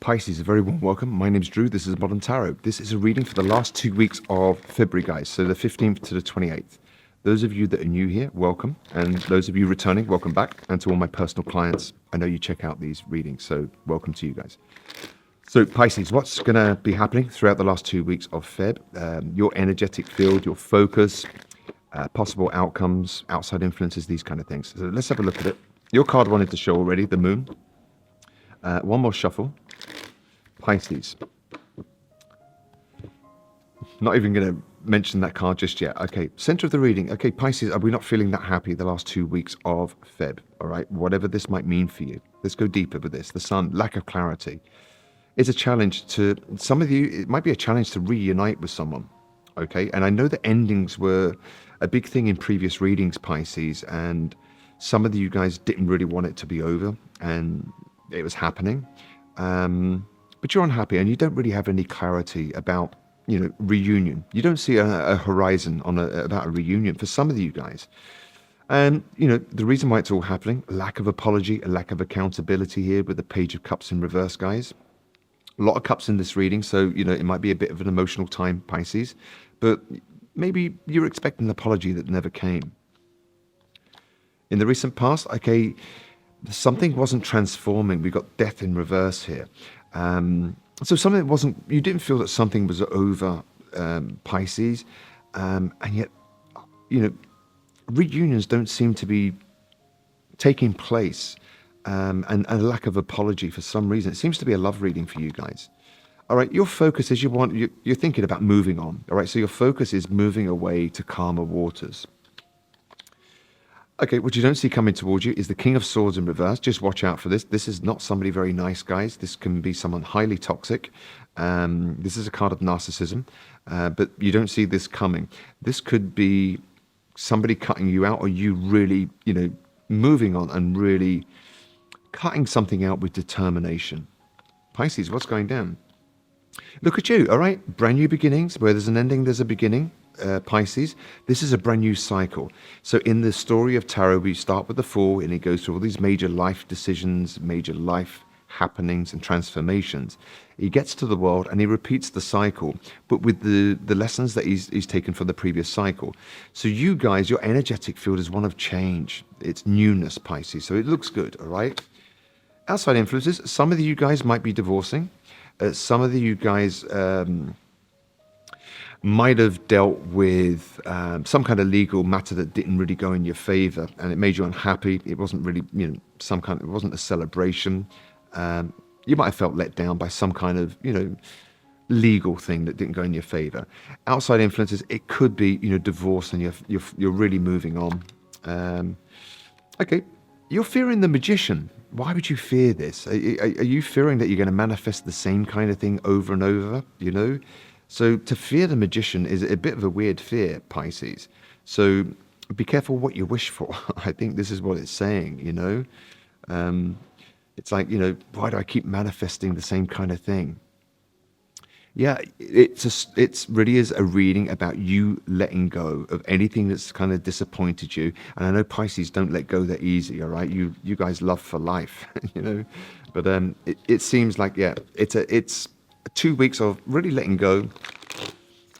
Pisces, a very warm welcome. My name's Drew. This is Modern Tarot. This is a reading for the last 2 weeks of February, guys. So the 15th to the 28th. Those of you that are new here, welcome. And those of you returning, welcome back. And to all my personal clients, I know you check out these readings, so welcome to you guys. So Pisces, what's going to be happening throughout the last 2 weeks of Feb? Your energetic field, your focus, possible outcomes, outside influences, these kind of things. So let's have a look at it. Your card wanted to show already, the moon. One more shuffle. Pisces. Not even going to mention that card just yet. Okay, center of the reading. Okay, Pisces, are we not feeling that happy the last 2 weeks of Feb? All right, whatever this might mean for you. Let's go deeper with this. The sun, lack of clarity. It's a challenge to some of you. It might be a challenge to reunite with someone. Okay, and I know the endings were a big thing in previous readings, Pisces, and some of you guys didn't really want it to be over, and it was happening. But you're unhappy and you don't really have any clarity about, reunion. You don't see a horizon on about a reunion for some of you guys. And, the reason why it's all happening, lack of apology, a lack of accountability here with the Page of Cups in reverse, guys. A lot of cups in this reading, so, it might be a bit of an emotional time, Pisces. But maybe you're expecting an apology that never came. In the recent past, okay, something wasn't transforming. We got death in reverse here. So something wasn't, you didn't feel that something was over, Pisces. And yet, reunions don't seem to be taking place. And a lack of apology for some reason. It seems to be a love reading for you guys. All right, your focus is you're thinking about moving on. All right, so your focus is moving away to calmer waters. Okay, what you don't see coming towards you is the King of Swords in reverse. Just watch out for this. This is not somebody very nice, guys. This can be someone highly toxic. This is a card of narcissism, but you don't see this coming. This could be somebody cutting you out, or you really, moving on and really cutting something out with determination. Pisces, what's going down? Look at you, all right? Brand new beginnings. Where there's an ending, there's a beginning. Pisces, this is a brand new cycle. So in the story of tarot, we start with the Fool, and he goes through all these major life decisions, major life happenings and transformations. He gets to the world and he repeats the cycle, but with the lessons that he's taken from the previous cycle. So you guys, your energetic field is one of change. It's newness, Pisces. So it looks good, all right? Outside influences, some of you guys might be divorcing. Some of you guys might have dealt with some kind of legal matter that didn't really go in your favor, and it made you unhappy. It wasn't really, it wasn't a celebration. You might have felt let down by some kind of, legal thing that didn't go in your favor. Outside influences, it could be, divorce, and you're really moving on. Okay, you're fearing the Magician. Why would you fear this? Are you fearing that you're going to manifest the same kind of thing over and over? So to fear the Magician is a bit of a weird fear, Pisces. So be careful what you wish for. I think this is what it's saying, It's like, why do I keep manifesting the same kind of thing? Yeah, it's really is a reading about you letting go of anything that's kind of disappointed you. And I know Pisces don't let go that easy, all right? You guys love for life, But it seems like, yeah, it's 2 weeks of really letting go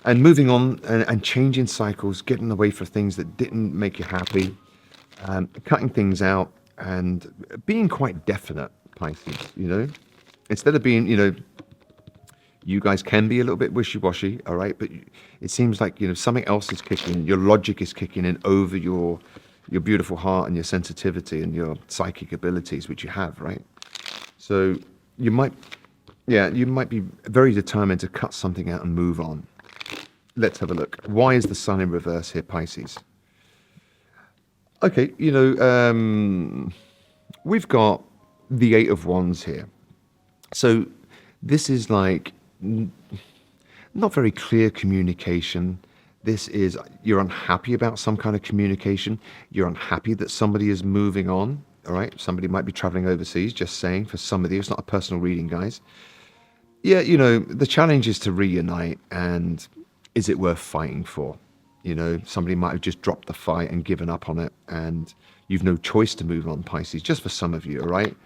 and moving on and changing cycles, getting away from things that didn't make you happy, cutting things out and being quite definite, Pisces, Instead of being, you guys can be a little bit wishy-washy, all right? But it seems like, something else is kicking, your logic is kicking in over your beautiful heart and your sensitivity and your psychic abilities, which you have, right? So you might be very determined to cut something out and move on. Let's have a look. Why is the Sun in reverse here, Pisces? Okay, we've got the Eight of Wands here. So this is like not very clear communication. This is, you're unhappy about some kind of communication. You're unhappy that somebody is moving on, all right? Somebody might be traveling overseas, just saying, for some of you. It's not a personal reading, guys. Yeah, the challenge is to reunite, and is it worth fighting for? Somebody might have just dropped the fight and given up on it, and you've no choice to move on, Pisces, just for some of you, all right?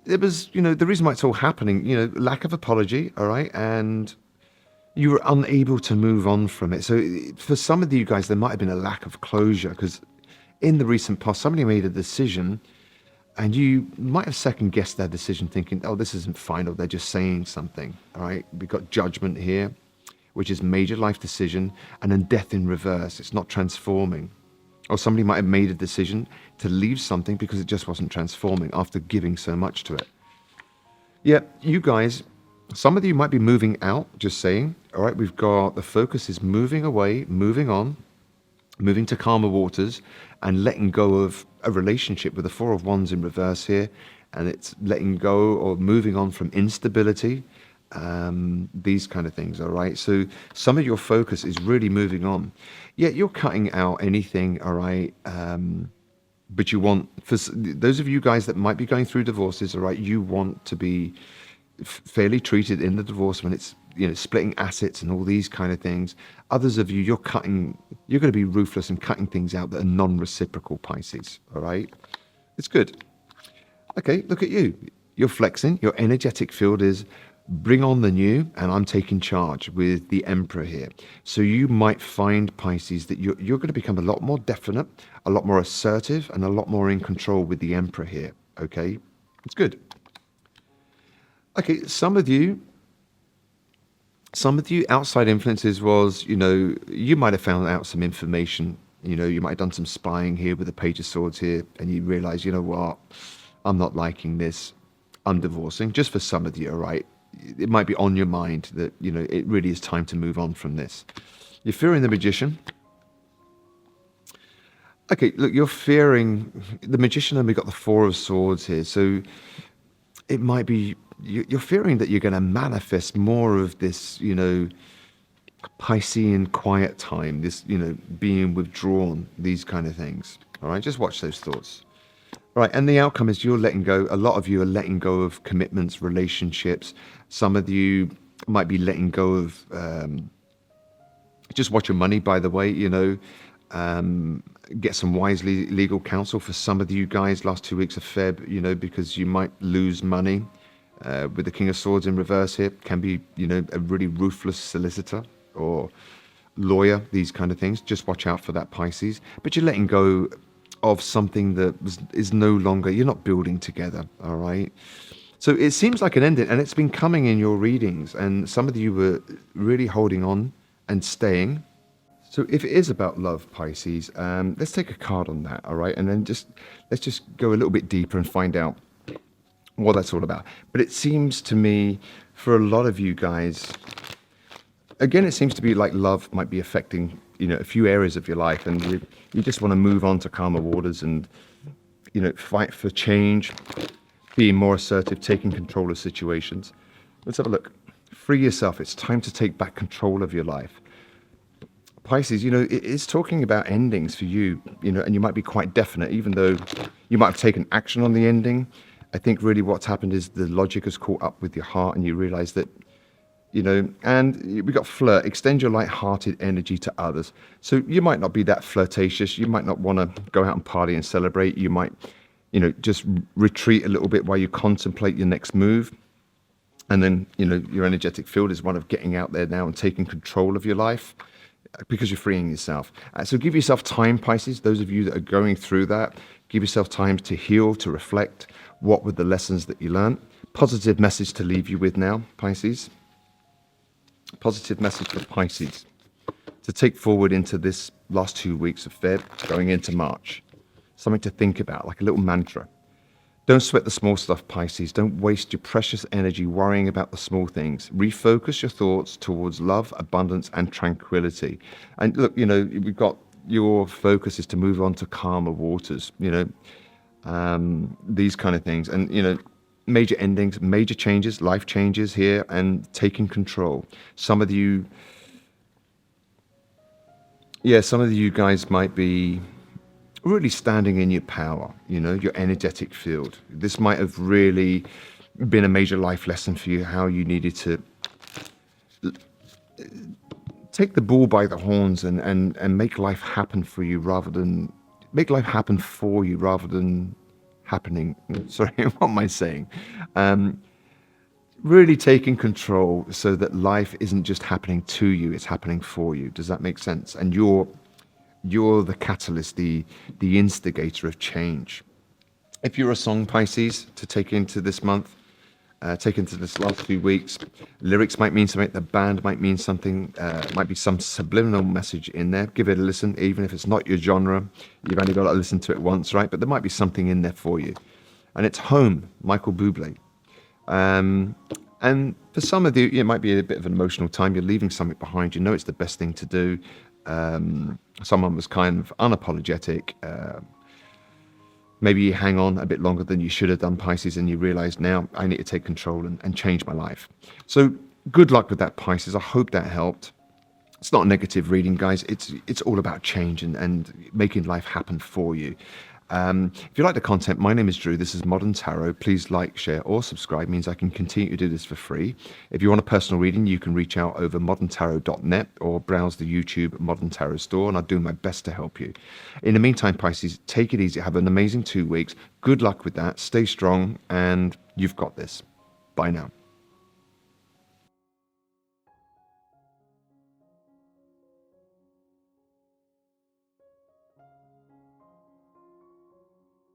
it was, the reason why it's all happening, lack of apology, all right, and you were unable to move on from it. So for some of you guys, there might have been a lack of closure because in the recent past, somebody made a decision and you might have second guessed their decision thinking, oh, this isn't final. They're just saying something. All right. We've got judgment here, which is major life decision, and then death in reverse. It's not transforming. Or somebody might have made a decision to leave something because it just wasn't transforming after giving so much to it. Yeah, you guys, some of you might be moving out, just saying. All right, we've got the focus is moving away, moving on, moving to calmer waters, and letting go of a relationship with the Four of Wands in reverse here. And it's letting go or moving on from instability, these kind of things. All right, so some of your focus is really moving on. Yet you're cutting out anything, all right, but you want, for those of you guys that might be going through divorces, all right, you want to be fairly treated in the divorce when it's, splitting assets and all these kind of things. Others of you, you're going to be ruthless and cutting things out that are non-reciprocal, Pisces, all right? It's good. Okay, look at you. You're flexing. Your energetic field is bring on the new, and I'm taking charge with the Emperor here. So you might find, Pisces, that you're going to become a lot more definite, a lot more assertive, and a lot more in control with the Emperor here, okay? It's good. Okay, some of you outside influences was, you might have found out some information, you might have done some spying here with the Page of Swords here, and you realize, you know what, I'm not liking this, I'm divorcing, just for some of you, all right? It might be on your mind that, it really is time to move on from this. You're fearing the Magician. Okay, look, you're fearing the Magician, and we've got the Four of Swords here. So it might be, you're fearing that you're going to manifest more of this, Piscean quiet time, this, being withdrawn, these kind of things. All right, just watch those thoughts. Right, and the outcome is you're letting go. A lot of you are letting go of commitments, relationships. Some of you might be letting go of, just watch your money, by the way, get some wise legal counsel for some of you guys last 2 weeks of Feb, because you might lose money. With the King of Swords in reverse here, can be, a really ruthless solicitor or lawyer, these kind of things. Just watch out for that, Pisces. But you're letting go of something that is no longer, you're not building together, all right? So it seems like an ending, and it's been coming in your readings, and some of you were really holding on and staying. So if it is about love, Pisces, let's take a card on that, all right? And then let's just go a little bit deeper and find out what that's all about. But it seems to me, for a lot of you guys, again, it seems to be like love might be affecting, a few areas of your life, and you just want to move on to calmer waters and, fight for change, being more assertive, taking control of situations. Let's have a look. Free yourself. It's time to take back control of your life. Pisces, it's talking about endings for you, and you might be quite definite, even though you might have taken action on the ending. I think really what's happened is the logic has caught up with your heart, and you realize that, and we got flirt, extend your light-hearted energy to others. So you might not be that flirtatious. You might not want to go out and party and celebrate. You might, just retreat a little bit while you contemplate your next move. And then, your energetic field is one of getting out there now and taking control of your life because you're freeing yourself. So give yourself time, Pisces. Those of you that are going through that, give yourself time to heal, to reflect. What were the lessons that you learned? Positive message to leave you with now, Pisces. Positive message for Pisces to take forward into this last 2 weeks of Feb, going into March. Something to think about, like a little mantra. Don't sweat the small stuff, Pisces. Don't waste your precious energy worrying about the small things. Refocus your thoughts towards love, abundance, and tranquility. And look, we've got your focus is to move on to calmer waters, these kind of things. And, major endings, major changes, life changes here, and taking control. Some of you guys might be really standing in your power, your energetic field. This might have really been a major life lesson for you, how you needed to take the bull by the horns and make life happen for you rather than happening. Sorry, what am I saying? Really taking control so that life isn't just happening to you, it's happening for you. Does that make sense? And you're the catalyst, the instigator of change. If you're a song, Pisces, to take into this month, take into this last few weeks, lyrics might mean something, the band might mean something, might be some subliminal message in there. Give it a listen, even if it's not your genre. You've only got to listen to it once, right? But there might be something in there for you. And it's Home, Michael Bublé. And for some of you, it might be a bit of an emotional time. You're leaving something behind. You know it's the best thing to do. Someone was kind of unapologetic. Maybe you hang on a bit longer than you should have done, Pisces, and you realize now I need to take control and change my life. So good luck with that, Pisces. I hope that helped. It's not a negative reading, guys. It's all about change and making life happen for you. If you like the content, my name is Drew. This is Modern Tarot. Please like, share, or subscribe. It means I can continue to do this for free. If you want a personal reading, you can reach out over moderntarot.net or browse the YouTube Modern Tarot store, and I'll do my best to help you. In the meantime, Pisces, take it easy. Have an amazing 2 weeks. Good luck with that. Stay strong, and you've got this. Bye now.